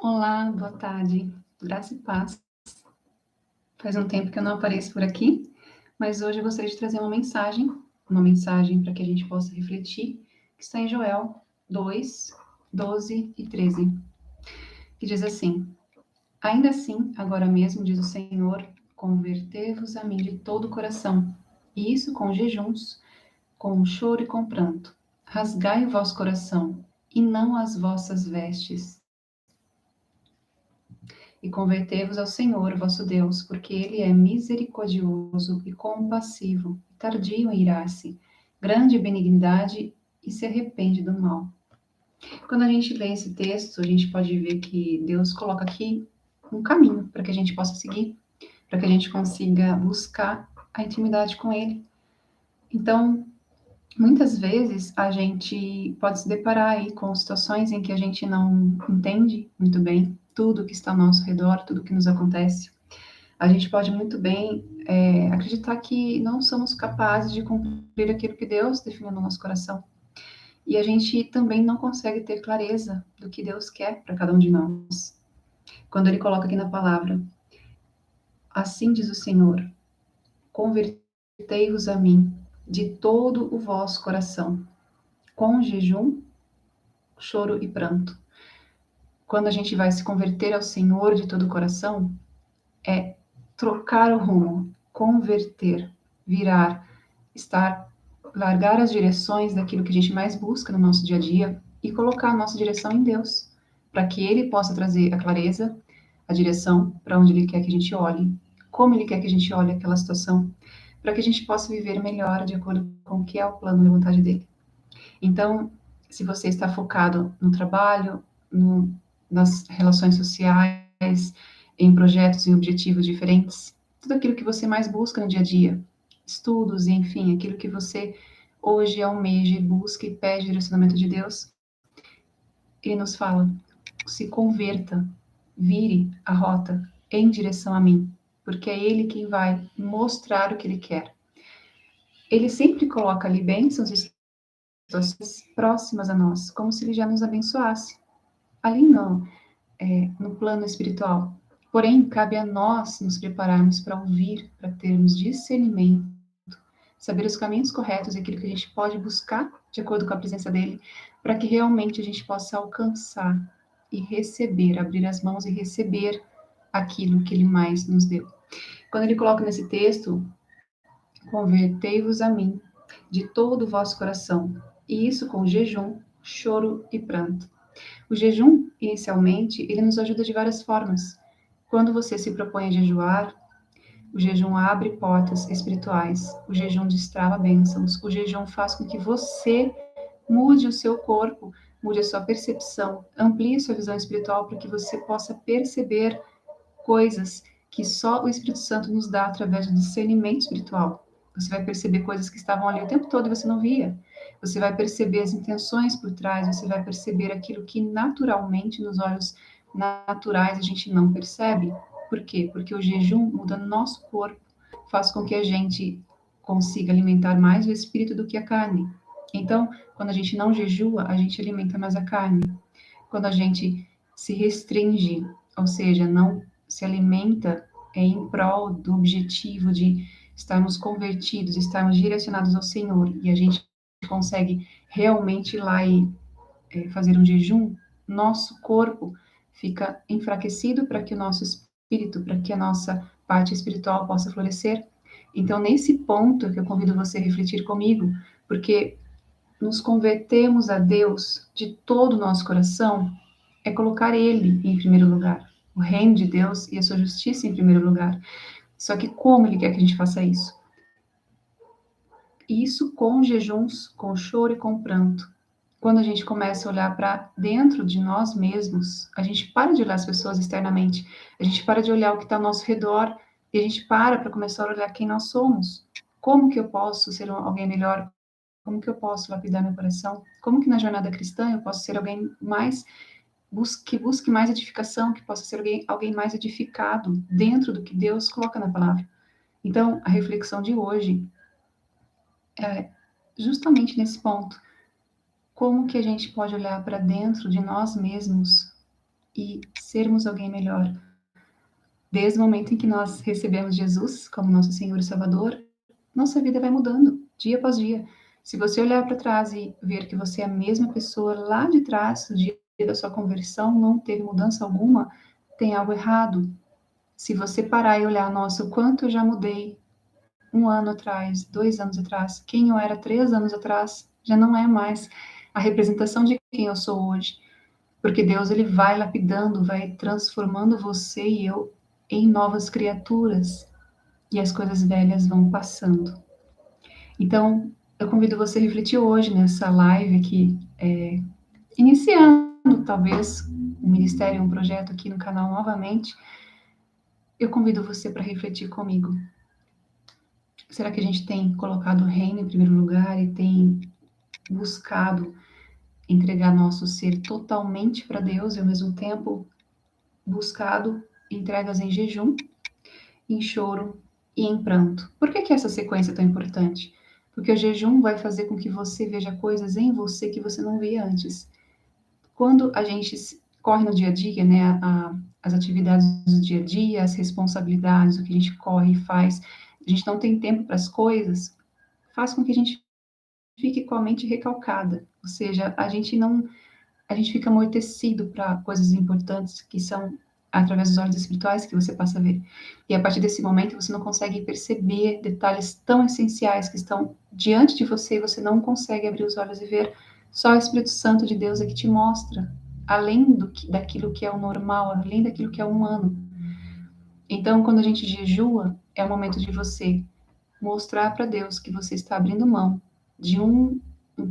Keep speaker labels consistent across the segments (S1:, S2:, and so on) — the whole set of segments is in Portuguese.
S1: Olá, boa tarde, graça e paz. Faz um tempo que eu não apareço por aqui, mas hoje eu gostaria de trazer uma mensagem para que a gente possa refletir, que está em Joel 2, 12 e 13, que diz assim: Ainda assim, agora mesmo, diz o Senhor, convertei-vos a mim de todo o coração, e isso com jejuns, com choro e com pranto. Rasgai o vosso coração, e não as vossas vestes, e convertei-vos ao Senhor, vosso Deus, porque ele é misericordioso e compassivo, tardio em irar-se, grande em benignidade e se arrepende do mal. Quando a gente lê esse texto, a gente pode ver que Deus coloca aqui um caminho para que a gente possa seguir, para que a gente consiga buscar a intimidade com ele. Então, muitas vezes a gente pode se deparar aí com situações em que a gente não entende muito bem tudo que está ao nosso redor, tudo que nos acontece. A gente pode muito bem acreditar que não somos capazes de cumprir aquilo que Deus definiu no nosso coração. E a gente também não consegue ter clareza do que Deus quer para cada um de nós. Quando Ele coloca aqui na palavra, assim diz o Senhor, convertei-vos a mim de todo o vosso coração, com jejum, choro e pranto. Quando a gente vai se converter ao Senhor de todo o coração, é trocar o rumo, converter, virar, estar, largar as direções daquilo que a gente mais busca no nosso dia a dia e colocar a nossa direção em Deus, para que Ele possa trazer a clareza, a direção para onde Ele quer que a gente olhe, como Ele quer que a gente olhe aquela situação, para que a gente possa viver melhor de acordo com o que é o plano e a vontade dele. Então, se você está focado no trabalho, nas relações sociais, em projetos e objetivos diferentes, tudo aquilo que você mais busca no dia a dia, estudos, enfim, aquilo que você hoje almeja e busca e pede direcionamento de Deus, ele nos fala: se converta, vire a rota em direção a mim, porque é Ele quem vai mostrar o que Ele quer. Ele sempre coloca ali bênçãos e situações próximas a nós, como se Ele já nos abençoasse. Ali não, no plano espiritual. Porém, cabe a nós nos prepararmos para ouvir, para termos discernimento, saber os caminhos corretos e aquilo que a gente pode buscar de acordo com a presença dele, para que realmente a gente possa alcançar e receber, abrir as mãos e receber aquilo que ele mais nos deu. Quando ele coloca nesse texto, convertei-vos a mim de todo o vosso coração, e isso com jejum, choro e pranto. O jejum, inicialmente, ele nos ajuda de várias formas. Quando você se propõe a jejuar, o jejum abre portas espirituais, o jejum destrava bênçãos, o jejum faz com que você mude o seu corpo, mude a sua percepção, amplie sua visão espiritual para que você possa perceber coisas que só o Espírito Santo nos dá através do discernimento espiritual. Você vai perceber coisas que estavam ali o tempo todo e você não via. Você vai perceber as intenções por trás, você vai perceber aquilo que naturalmente, nos olhos naturais, a gente não percebe. Por quê? Porque o jejum muda nosso corpo, faz com que a gente consiga alimentar mais o espírito do que a carne. Então, quando a gente não jejua, a gente alimenta mais a carne. Quando a gente se restringe, ou seja, não se alimenta em prol do objetivo de estarmos convertidos, estarmos direcionados ao Senhor, e a gente consegue realmente ir lá e fazer um jejum, nosso corpo fica enfraquecido para que o nosso espírito, para que a nossa parte espiritual possa florescer. Então, nesse ponto que eu convido você a refletir comigo, porque nos convertermos a Deus de todo o nosso coração, é colocar Ele em primeiro lugar, o reino de Deus e a sua justiça em primeiro lugar. Só que como Ele quer que a gente faça isso? Isso com jejuns, com choro e com pranto. Quando a gente começa a olhar para dentro de nós mesmos, a gente para de olhar as pessoas externamente, a gente para de olhar o que está ao nosso redor e a gente para começar a olhar quem nós somos. Como que eu posso ser alguém melhor? Como que eu posso lapidar meu coração? Como que na jornada cristã eu posso ser alguém mais que busque mais edificação, que possa ser alguém mais edificado dentro do que Deus coloca na palavra. Então, a reflexão de hoje é justamente nesse ponto. Como que a gente pode olhar para dentro de nós mesmos e sermos alguém melhor. Desde o momento em que nós recebemos Jesus como nosso Senhor e Salvador, nossa vida vai mudando, dia após dia. Se você olhar para trás e ver que você é a mesma pessoa lá de trás, do dia da sua conversão, não teve mudança alguma, tem algo errado. Se você parar e olhar, nossa, o quanto eu já mudei 1 ano atrás, 2 anos atrás, quem eu era 3 anos atrás, já não é mais a representação de quem eu sou hoje. Porque Deus, ele vai lapidando, vai transformando você e eu em novas criaturas. E as coisas velhas vão passando. Então, eu convido você a refletir hoje nessa live aqui, iniciando talvez um ministério, um projeto aqui no canal novamente. Eu convido você para refletir comigo. Será que a gente tem colocado o reino em primeiro lugar e tem buscado entregar nosso ser totalmente para Deus e ao mesmo tempo buscado entregas em jejum, em choro e em pranto? Por que essa sequência é tão importante? Porque o jejum vai fazer com que você veja coisas em você que você não via antes. Quando a gente corre no dia a dia, né, as atividades do dia a dia, as responsabilidades, o que a gente corre e faz, a gente não tem tempo para as coisas, faz com que a gente fique com a mente recalcada, ou seja, a gente fica amortecido para coisas importantes que são através dos olhos espirituais que você passa a ver. E a partir desse momento você não consegue perceber detalhes tão essenciais que estão diante de você e você não consegue abrir os olhos e ver. Só o Espírito Santo de Deus é que te mostra, além daquilo que é o normal, além daquilo que é o humano. Então, quando a gente jejua, é o momento de você mostrar para Deus que você está abrindo mão de um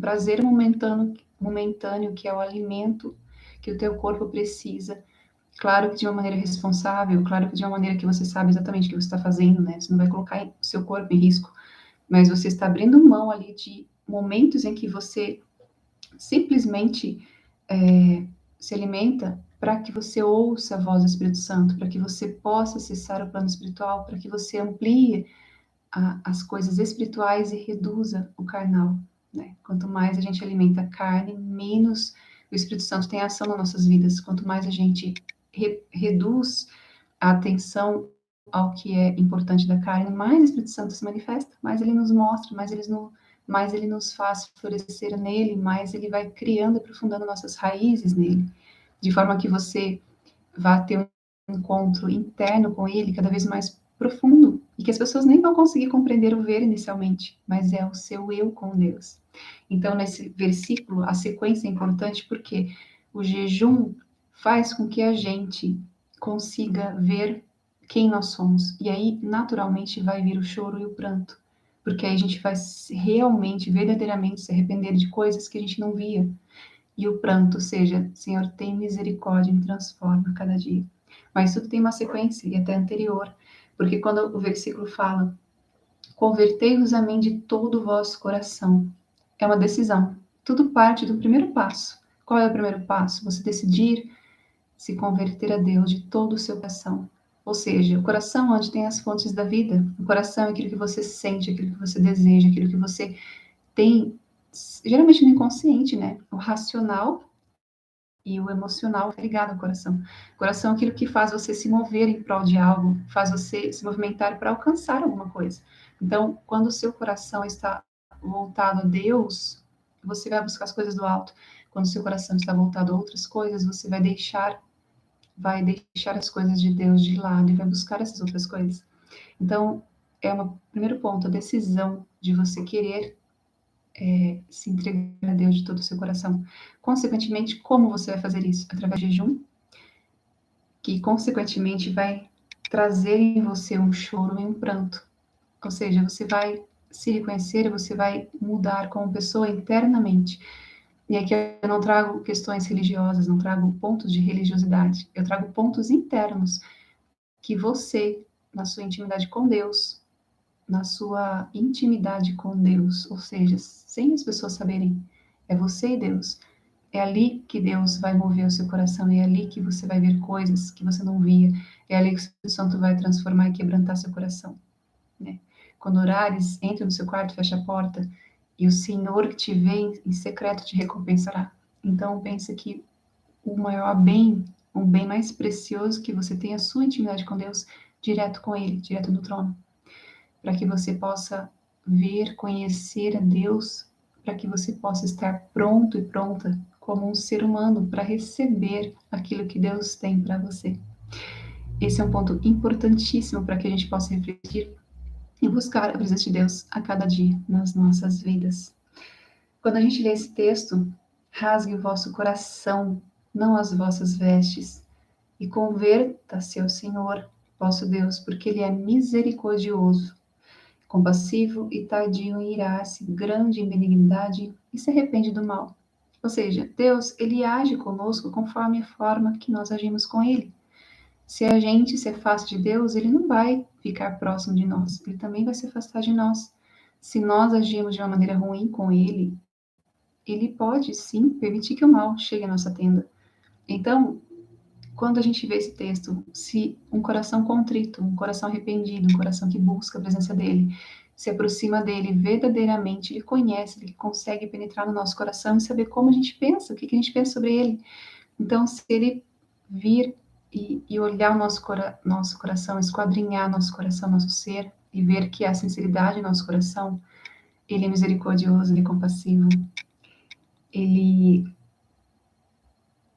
S1: prazer momentâneo, que é o alimento que o teu corpo precisa. Claro que de uma maneira responsável, claro que de uma maneira que você sabe exatamente o que você está fazendo, né? Você não vai colocar o seu corpo em risco, mas você está abrindo mão ali de momentos em que você simplesmente se alimenta para que você ouça a voz do Espírito Santo, para que você possa acessar o plano espiritual, para que você amplie as coisas espirituais e reduza o carnal, né? Quanto mais a gente alimenta a carne, menos o Espírito Santo tem ação nas nossas vidas. Quanto mais a gente reduz a atenção ao que é importante da carne, mais o Espírito Santo se manifesta, mais ele nos mostra, mais ele nos faz florescer nele, mais ele vai criando e aprofundando nossas raízes nele, de forma que você vá ter um encontro interno com ele cada vez mais profundo e que as pessoas nem vão conseguir compreender ou ver inicialmente, mas é o seu eu com Deus. Então, nesse versículo, a sequência é importante porque o jejum faz com que a gente consiga ver quem nós somos. E aí, naturalmente, vai vir o choro e o pranto. Porque aí a gente vai realmente, verdadeiramente se arrepender de coisas que a gente não via. E o pranto, ou seja, Senhor, tem misericórdia e me transforma a cada dia. Mas tudo tem uma sequência e até anterior. Porque quando o versículo fala, convertei-vos a mim de todo o vosso coração, é uma decisão. Tudo parte do primeiro passo. Qual é o primeiro passo? Você decidir se converter a Deus de todo o seu coração. Ou seja, o coração é onde tem as fontes da vida. O coração é aquilo que você sente, aquilo que você deseja, aquilo que você tem, geralmente no inconsciente, né? O racional e o emocional está ligado ao coração. O coração é aquilo que faz você se mover em prol de algo, faz você se movimentar para alcançar alguma coisa. Então, quando o seu coração está voltado a Deus, você vai buscar as coisas do alto. Quando o seu coração está voltado a outras coisas, você vai deixar as coisas de Deus de lado e vai buscar essas outras coisas. Então, primeiro ponto, a decisão de você querer se entregar a Deus de todo o seu coração. Consequentemente, como você vai fazer isso? Através de jejum, que consequentemente vai trazer em você um choro e um pranto. Ou seja, você vai se reconhecer e você vai mudar como pessoa internamente. E aqui eu não trago questões religiosas, não trago pontos de religiosidade, eu trago pontos internos que você, na sua intimidade com Deus, na sua intimidade com Deus, ou seja, sem as pessoas saberem, é você e Deus. É ali que Deus vai mover o seu coração, é ali que você vai ver coisas que você não via, é ali que o Espírito Santo vai transformar e quebrantar seu coração, né? Quando orares, entra no seu quarto, fecha a porta, e o Senhor que te vê em secreto te recompensará. Então, pensa que o maior bem Um bem mais precioso que você tenha a sua intimidade com Deus direto com Ele, direto no trono, para que você possa ver, conhecer a Deus, para que você possa estar pronto e pronta como um ser humano para receber aquilo que Deus tem para você. Esse é um ponto importantíssimo para que a gente possa refletir e buscar a presença de Deus a cada dia nas nossas vidas. Quando a gente lê esse texto, rasgue o vosso coração, não as vossas vestes, e converta-se ao Senhor, vosso Deus, porque Ele é misericordioso, compassivo e tardio em irar-se, grande em benignidade e se arrepende do mal. Ou seja, Deus, Ele age conosco conforme a forma que nós agimos com Ele. Se a gente se afasta de Deus, Ele não vai ficar próximo de nós, Ele também vai se afastar de nós. Se nós agimos de uma maneira ruim com Ele, Ele pode sim permitir que o mal chegue à nossa tenda. Então, quando a gente vê esse texto, se um coração contrito, um coração arrependido, um coração que busca a presença dele, se aproxima dele verdadeiramente, ele conhece, ele consegue penetrar no nosso coração e saber como a gente pensa, o que a gente pensa sobre ele. Então, se ele vir e olhar o nosso coração, esquadrinhar nosso coração, nosso ser, e ver que há sinceridade em nosso coração, ele é misericordioso, ele é compassivo, ele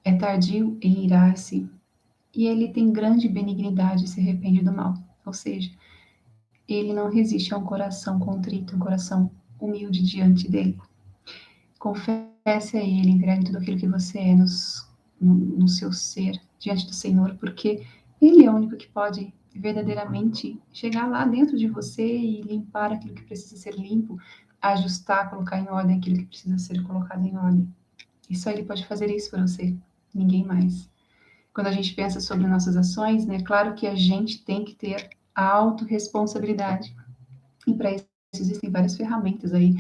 S1: é tardio em irar-se, e ele tem grande benignidade e se arrepende do mal. Ou seja, ele não resiste a um coração contrito, um coração humilde diante dele. Confesse a ele, entregue tudo aquilo que você é no seu ser diante do Senhor, porque ele é o único que pode verdadeiramente chegar lá dentro de você e limpar aquilo que precisa ser limpo, ajustar, colocar em ordem aquilo que precisa ser colocado em ordem. E só ele pode fazer isso por você, ninguém mais. Quando a gente pensa sobre nossas ações, né, claro que a gente tem que ter a autorresponsabilidade. E para isso existem várias ferramentas aí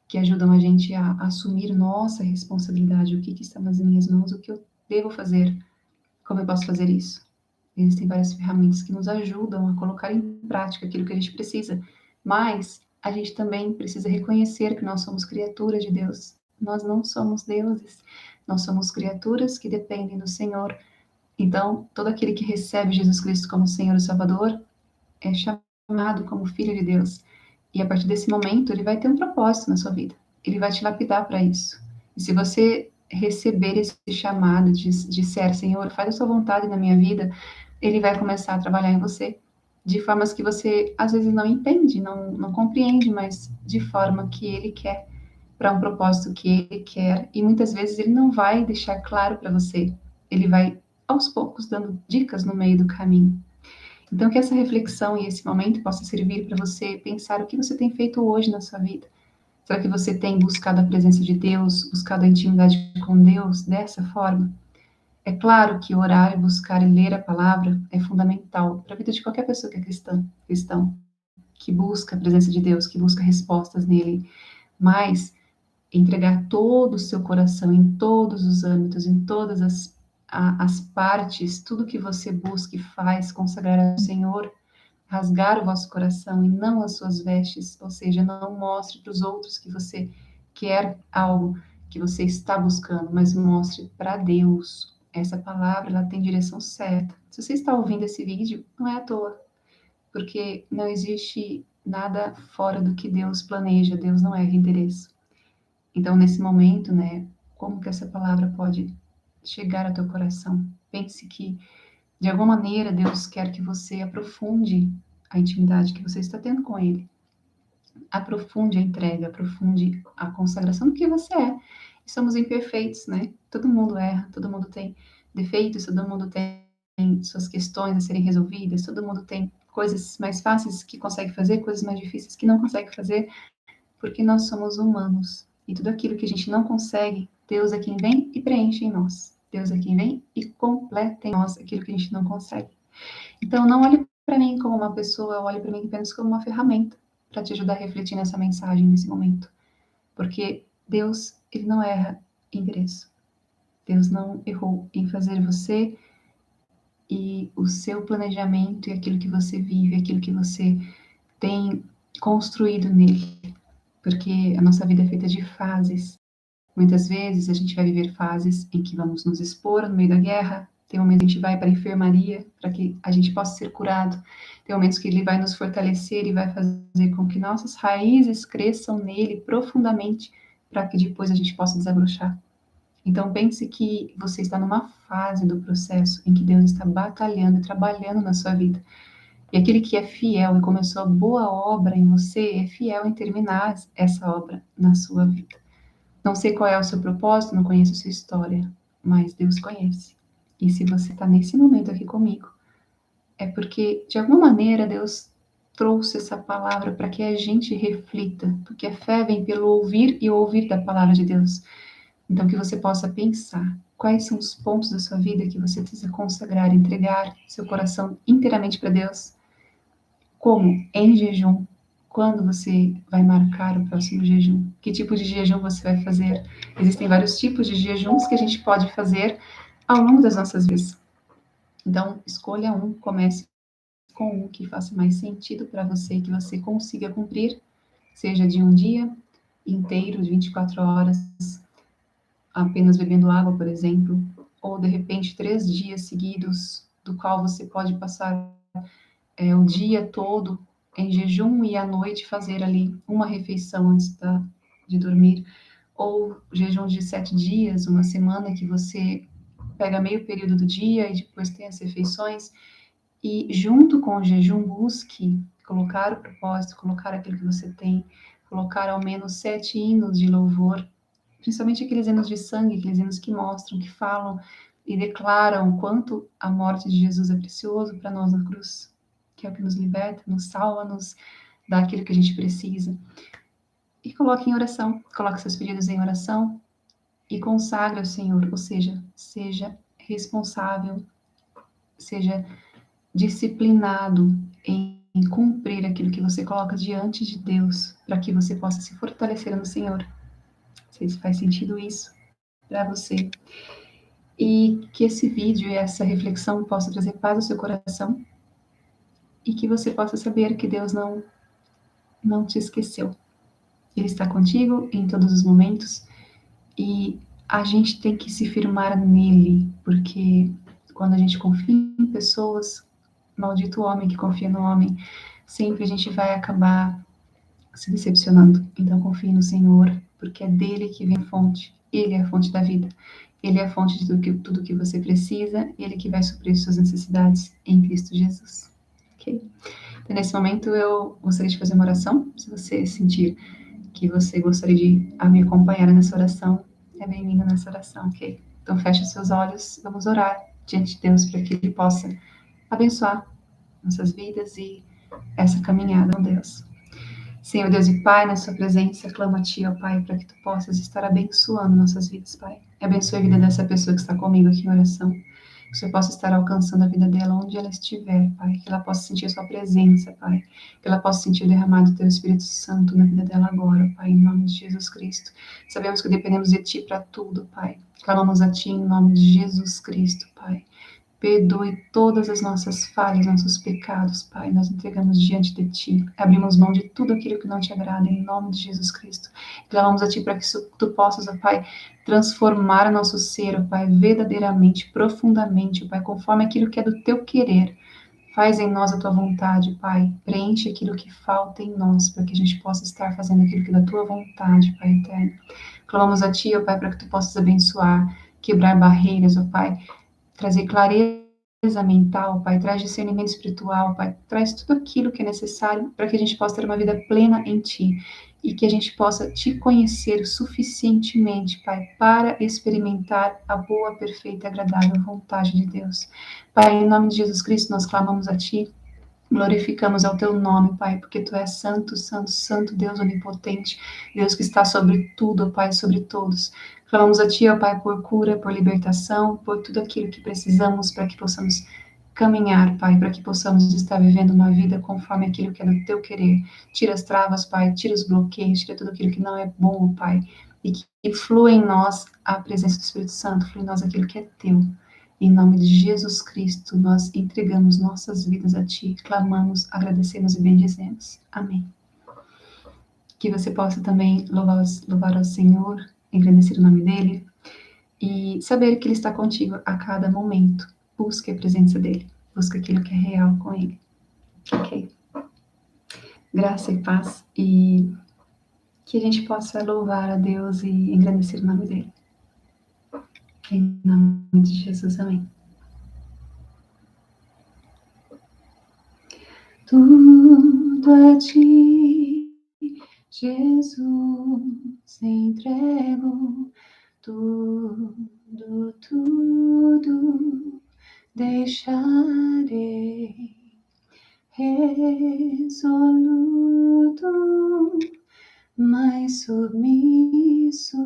S1: que ajudam a gente a assumir nossa responsabilidade, o que está nas minhas mãos, o que eu devo fazer, como eu posso fazer isso. Existem várias ferramentas que nos ajudam a colocar em prática aquilo que a gente precisa, mas a gente também precisa reconhecer que nós somos criaturas de Deus. Nós não somos deuses, nós somos criaturas que dependem do Senhor. Então, todo aquele que recebe Jesus Cristo como Senhor e Salvador é chamado como filho de Deus. E a partir desse momento, ele vai ter um propósito na sua vida. Ele vai te lapidar para isso. E se você receber esse chamado de ser Senhor, faz a sua vontade na minha vida, ele vai começar a trabalhar em você de formas que você às vezes não entende, não compreende, mas de forma que ele quer, para um propósito que ele quer. E muitas vezes ele não vai deixar claro para você. Ele vai aos poucos dando dicas no meio do caminho. Então, que essa reflexão e esse momento possa servir para você pensar o que você tem feito hoje na sua vida. Será que você tem buscado a presença de Deus, buscado a intimidade com Deus dessa forma? É claro que orar e buscar e ler a palavra é fundamental para a vida de qualquer pessoa que é cristão, que busca a presença de Deus, que busca respostas nele, mas entregar todo o seu coração em todos os âmbitos, em todas as partes, tudo que você busca e faz, consagrar ao Senhor, rasgar o vosso coração e não as suas vestes, ou seja, não mostre para os outros que você quer algo que você está buscando, mas mostre para Deus. Essa palavra, ela tem direção certa. Se você está ouvindo esse vídeo, não é à toa, porque não existe nada fora do que Deus planeja, Deus não erra endereço. Então, nesse momento, né, como que essa palavra pode chegar ao teu coração? Pense que, de alguma maneira, Deus quer que você aprofunde a intimidade que você está tendo com Ele. Aprofunde a entrega, aprofunde a consagração do que você é. E somos imperfeitos, né? Todo mundo erra, todo mundo tem defeitos, todo mundo tem suas questões a serem resolvidas, todo mundo tem coisas mais fáceis que consegue fazer, coisas mais difíceis que não consegue fazer, porque nós somos humanos. E tudo aquilo que a gente não consegue, Deus é quem vem e preenche em nós. Deus é quem vem e completa em nós aquilo que a gente não consegue. Então, não olhe para mim como uma pessoa, olhe para mim apenas como uma ferramenta para te ajudar a refletir nessa mensagem, nesse momento. Porque Deus, ele não erra endereço. Deus não errou em fazer você e o seu planejamento e aquilo que você vive, aquilo que você tem construído nele. Porque a nossa vida é feita de fases. Muitas vezes a gente vai viver fases em que vamos nos expor no meio da guerra, Tem momentos que a gente vai para a enfermaria para que a gente possa ser curado. Tem momentos que ele vai nos fortalecer e vai fazer com que nossas raízes cresçam nele profundamente para que depois a gente possa desabrochar. Então pense que você está numa fase do processo em que Deus está batalhando e trabalhando na sua vida. E aquele que é fiel e começou a boa obra em você é fiel em terminar essa obra na sua vida. Não sei qual é o seu propósito, não conheço a sua história, mas Deus conhece. E se você está nesse momento aqui comigo, é porque, de alguma maneira, Deus trouxe essa palavra para que a gente reflita, porque a fé vem pelo ouvir e ouvir da palavra de Deus. Então, que você possa pensar quais são os pontos da sua vida que você precisa consagrar, entregar seu coração inteiramente para Deus. Como? Em jejum. Quando você vai marcar o próximo jejum? Que tipo de jejum você vai fazer? Existem vários tipos de jejuns que a gente pode fazer ao longo das nossas vidas. Então, escolha um, comece com um que faça mais sentido para você, que você consiga cumprir, seja de um dia inteiro, de 24 horas, apenas bebendo água, por exemplo, ou de repente 3 dias seguidos, do qual você pode passar o dia todo em jejum e à noite fazer ali uma refeição antes de dormir, ou jejum de 7 dias, uma semana que você pega meio período do dia e depois tem as refeições, e junto com o jejum busque colocar o propósito, colocar aquilo que você tem, colocar ao menos 7 hinos de louvor, principalmente aqueles hinos de sangue, aqueles hinos que mostram, que falam e declaram o quanto a morte de Jesus é precioso para nós na cruz, que é o que nos liberta, nos salva, nos dá aquilo que a gente precisa. E coloque em oração, coloque seus pedidos em oração e consagra ao Senhor, ou seja responsável, seja disciplinado em cumprir aquilo que você coloca diante de Deus, para que você possa se fortalecer no Senhor. Não sei se faz sentido isso para você. E que esse vídeo e essa reflexão possa trazer paz ao seu coração e que você possa saber que Deus não te esqueceu. Ele está contigo em todos os momentos e a gente tem que se firmar nele, porque quando a gente confia em pessoas, maldito o homem que confia no homem, sempre a gente vai acabar se decepcionando. Então confie no Senhor, porque é dele que vem a fonte. Ele é a fonte da vida. Ele é a fonte de tudo que você precisa, ele que vai suprir suas necessidades em Cristo Jesus. Ok? Então, nesse momento, eu gostaria de fazer uma oração. Se você sentir que você gostaria de me acompanhar nessa oração, é bem-vindo nessa oração, ok? Então, feche seus olhos, vamos orar diante de Deus para que Ele possa abençoar nossas vidas e essa caminhada com Deus. Senhor Deus e Pai, na sua presença, clamo a Ti, ó Pai, para que Tu possas estar abençoando nossas vidas, Pai. Abençoe a vida dessa pessoa que está comigo aqui em oração. Que o Senhor possa estar alcançando a vida dela onde ela estiver, Pai. Que ela possa sentir a Sua presença, Pai. Que ela possa sentir o derramado do Teu Espírito Santo na vida dela agora, Pai, em nome de Jesus Cristo. Sabemos que dependemos de Ti para tudo, Pai. Clamamos a Ti em nome de Jesus Cristo, Pai. Perdoe todas as nossas falhas, nossos pecados, Pai. Nós entregamos diante de Ti. Abrimos mão de tudo aquilo que não Te agrada, em nome de Jesus Cristo. Clamamos a Ti para que Tu possas, ó Pai, transformar o nosso ser, ó Pai, verdadeiramente, profundamente, ó Pai, conforme aquilo que é do Teu querer. Faz em nós a Tua vontade, Pai. Preenche aquilo que falta em nós, para que a gente possa estar fazendo aquilo que é da Tua vontade, Pai eterno. Clamamos a Ti, ó Pai, para que Tu possas abençoar, quebrar barreiras, ó Pai, trazer clareza mental, Pai, traz discernimento espiritual, Pai, traz tudo aquilo que é necessário para que a gente possa ter uma vida plena em Ti e que a gente possa Te conhecer suficientemente, Pai, para experimentar a boa, perfeita e agradável vontade de Deus. Pai, em nome de Jesus Cristo, nós clamamos a Ti, glorificamos ao Teu nome, Pai, porque Tu és santo, santo, santo, Deus onipotente, Deus que está sobre tudo, Pai, sobre todos. Clamamos a Ti, ó Pai, por cura, por libertação, por tudo aquilo que precisamos para que possamos caminhar, Pai, para que possamos estar vivendo uma vida conforme aquilo que é do Teu querer. Tira as travas, Pai, tira os bloqueios, tira tudo aquilo que não é bom, Pai, e que flua em nós a presença do Espírito Santo, flua em nós aquilo que é Teu. Em nome de Jesus Cristo, nós entregamos nossas vidas a Ti, clamamos, agradecemos e bendizemos. Amém. Que você possa também louvar ao Senhor, engrandecer o nome dEle e saber que Ele está contigo a cada momento. busque a presença dele, busque aquilo que é real com ele. Ok? Graça e paz, e que a gente possa louvar a Deus e engrandecer o nome dele. Em nome de Jesus, amém. Tudo a ti, Jesus, entrego, tudo deixarei, resoluto, mas submisso,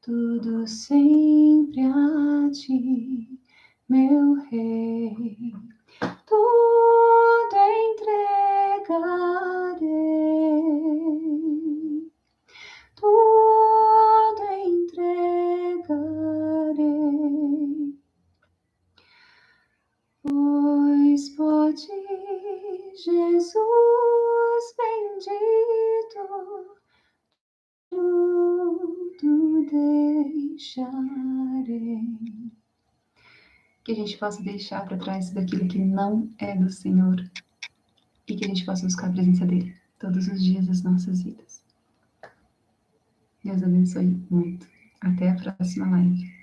S1: tudo sempre a ti, meu Rei. Tudo entregarei, tudo entregarei, pois por ti, Jesus bendito, tudo deixarei. Que a gente possa deixar para trás daquilo que não é do Senhor e que a gente possa buscar a presença dele todos os dias das nossas vidas. Deus abençoe muito. Até a próxima live.